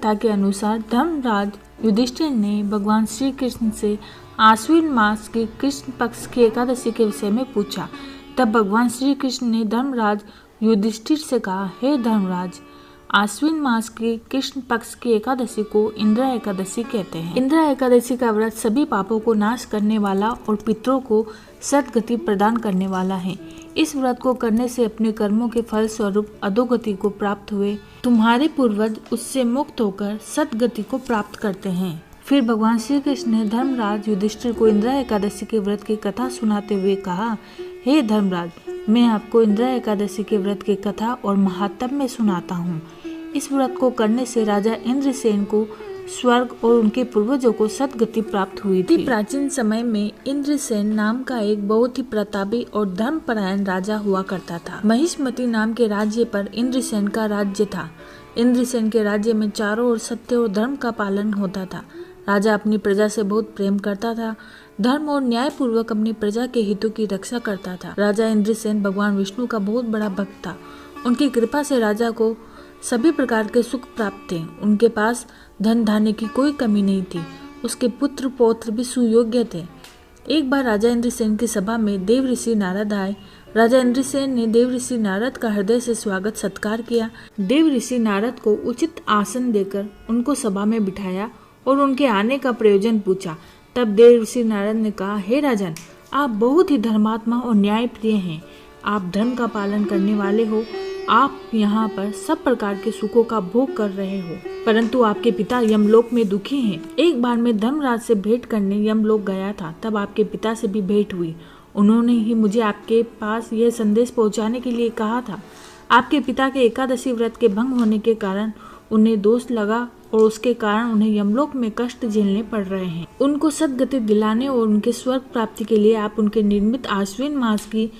कथा के अनुसार धर्मराज युधिष्ठिर ने भगवान श्री कृष्ण से आश्विन मास के कृष्ण पक्ष की एकादशी के विषय में पूछा। तब भगवान श्री कृष्ण ने धर्मराज युधिष्ठिर से कहा, हे धर्मराज, आश्विन मास की कृष्ण पक्ष की एकादशी को इंद्रा एकादशी कहते हैं। इंद्रा एकादशी का व्रत सभी पापों को नाश करने वाला और पितरों को सद्गति प्रदान करने वाला है। इस व्रत को करने से अपने कर्मों के फल स्वरूप अधोगति को प्राप्त हुए तुम्हारे पूर्वज उससे मुक्त होकर सद्गति को प्राप्त करते हैं। फिर भगवान श्री कृष्ण ने धर्मराज युधिष्ठिर को इंद्रा एकादशी के व्रत की कथा सुनाते हुए कहा, हे धर्मराज, मैं आपको इंद्रा एकादशी के व्रत की कथा और महात्म्य सुनाता हूँ। इस व्रत को करने से राजा इंद्रसेन को स्वर्ग और उनके पूर्वजों को सद्गति प्राप्त हुई थी। प्राचीन समय में इंद्रसेन नाम का एक बहुत ही प्रतापी और धर्मपरायण राजा हुआ करता था। महिष्मति नाम के राज्य पर इंद्रसेन का राज्य था। इंद्रसेन के राज्य में चारों ओर सत्य और धर्म का पालन होता था। राजा अपनी प्रजा से बहुत प्रेम करता था, धर्म और न्याय पूर्वक अपनी प्रजा के हितों की रक्षा करता था। राजा इंद्रसेन भगवान विष्णु का बहुत बड़ा भक्त था। उनकी कृपा से राजा को सभी प्रकार के सुख प्राप्त थे। उनके पास धन धान्य की कोई कमी नहीं थी। उसके पुत्र पौत्र भी सुयोग्य थे। एक बार राजा इंद्रसेन की सभा में देव ऋषि नारद आए। राजा इंद्रसेन ने देव ऋषि नारद का हृदय से स्वागत सत्कार किया। देव ऋषि नारद को उचित आसन देकर उनको सभा में बिठाया और उनके आने का प्रयोजन पूछा। तब देव ऋषि नारद ने कहा, हे राजन, आप बहुत ही धर्मात्मा और न्याय प्रिय हैं। आप धर्म का पालन करने वाले हो। आप यहाँ पर सब प्रकार के सुखों का भोग कर रहे हो, परंतु आपके पिता यमलोक में दुखी हैं। एक बार मैं धर्मराज से भेंट करने यमलोक गया था, तब आपके पिता से भी भेंट हुई। उन्होंने ही मुझे आपके पास यह संदेश पहुँचाने के लिए कहा था। आपके पिता के एकादशी व्रत के भंग होने के कारण उन्हें दोष लगा और उसके कारण उन्हें यमलोक में कष्ट झेलने पड़ रहे हैं। उनको सद्गति दिलाने और उनके स्वर्ग प्राप्ति के लिए आप उनके निर्मित आश्विन मास की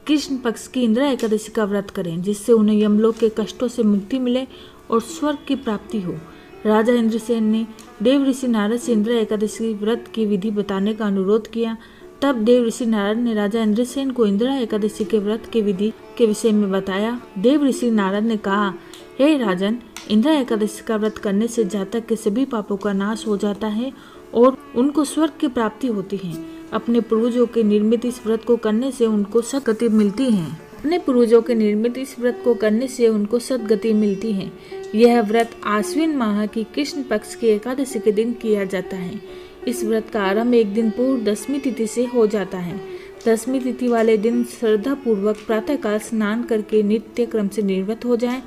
कृष्ण पक्ष की इंद्रा एकादशी का व्रत करें, जिससे उन्हें यमलोक के कष्टों से मुक्ति मिले और स्वर्ग की प्राप्ति हो। राजा इंद्रसेन ने देव ऋषि नारद से इंद्रा एकादशी व्रत की विधि बताने का अनुरोध किया। तब देव ऋषि नारद ने राजा इंद्रसेन को इंद्रा एकादशी के व्रत की विधि के विषय में बताया। देव ऋषि नारद ने कहा, हे राजन, इंद्रा एकादशी का व्रत करने से जातक के सभी पापों का नाश हो जाता है और उनको स्वर्ग की प्राप्ति होती है। अपने पूर्वजों के निर्मित इस व्रत को करने से उनको सद्गति मिलती है। अपने पूर्वजों के निर्मित इस व्रत को करने से उनको सद्गति मिलती है। यह व्रत आश्विन माह की कृष्ण पक्ष की एकादशी के दिन किया जाता है। इस व्रत का आरंभ एक दिन पूर्व दशमी तिथि से हो जाता है। दशमी तिथि वाले दिन श्रद्धा पूर्वक प्रातःकाल स्नान करके नित्य क्रम से निवृत्त हो जाएं।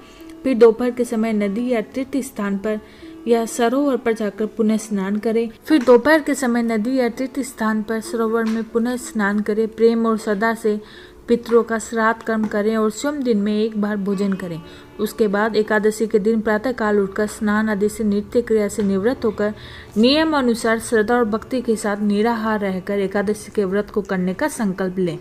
फिर दोपहर के समय नदी या तीर्थ स्थान पर या सरोवर पर जाकर पुनः स्नान करें। फिर दोपहर के समय नदी या तीर्थ स्थान पर सरोवर में पुनः स्नान करें। प्रेम और सदा से पितरों का श्राद्ध कर्म करें और स्वयं दिन में एक बार भोजन करें। उसके बाद एकादशी के दिन प्रातः काल उठकर स्नान आदि से नित्य क्रिया से निवृत्त होकर नियम अनुसार श्रद्धा और भक्ति के साथ निराहार रहकर एकादशी के व्रत को करने का संकल्प लें।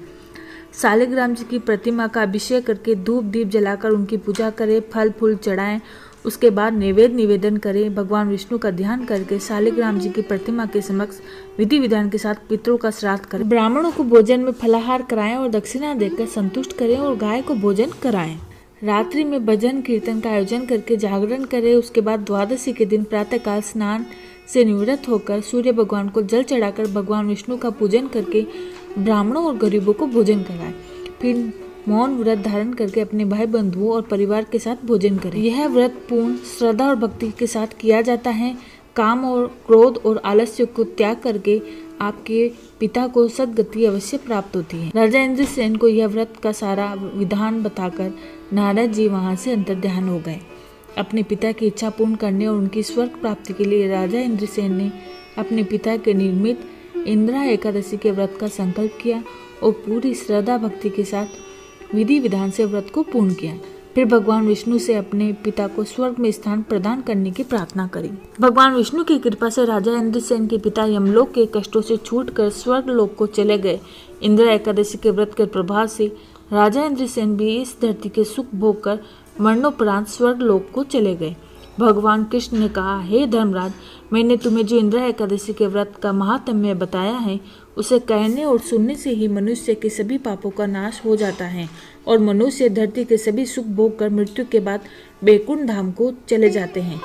शालिग्राम जी की प्रतिमा का अभिषेक करके धूप दीप जलाकर उनकी पूजा करें, फल फूल चढ़ाएं। उसके बाद निवेदन करें। भगवान विष्णु का ध्यान करके शालिग्राम जी की प्रतिमा के समक्ष विधि विधान के साथ पितरों का श्राद्ध करें। ब्राह्मणों को भोजन में फलाहार कराएं और दक्षिणा देकर संतुष्ट करें और गाय को भोजन कराएं। रात्रि में भजन कीर्तन का आयोजन करके जागरण करें। उसके बाद द्वादशी के दिन प्रातःकाल स्नान से निवृत्त होकर सूर्य भगवान को जल चढ़ाकर भगवान विष्णु का पूजन करके ब्राह्मणों और गरीबों को भोजन कराएं। फिर मौन व्रत धारण करके अपने भाई बंधुओं और परिवार के साथ भोजन करें। यह व्रत पूर्ण श्रद्धा और भक्ति के साथ किया जाता है। काम और क्रोध और आलस्य को त्याग करके आपके पिता को सद्गति अवश्य प्राप्त होती है। राजा इंद्रसेन को यह व्रत का सारा विधान बताकर नारद जी वहां से अंतर्ध्यान हो गए। अपने पिता की इच्छा पूर्ण करने और उनकी स्वर्ग प्राप्ति के लिए राजा इंद्रसेन ने अपने पिता के निर्मित इंद्रा एकादशी के व्रत का संकल्प किया और पूरी श्रद्धा भक्ति के साथ विधि विधान से व्रत को पूर्ण किया। फिर भगवान विष्णु से अपने पिता को स्वर्ग में स्थान प्रदान करने की प्रार्थना करी। भगवान विष्णु की कृपा से राजा इंद्रसेन के पिता यमलोक के कष्टों से छूटकर स्वर्ग लोक को चले गए। इंद्रा एकादशी के व्रत के प्रभाव से राजा इंद्रसेन भी इस धरती के सुख भोग कर मरणोपरांत स्वर्ग लोक को चले गए। भगवान कृष्ण ने कहा, हे धर्मराज, मैंने तुम्हें जो इंद्रा एकादशी के व्रत का महात्म्य बताया है, उसे कहने और सुनने से ही मनुष्य के सभी पापों का नाश हो जाता है और मनुष्य धरती के सभी सुख भोग कर मृत्यु के बाद बैकुंठ धाम को चले जाते हैं।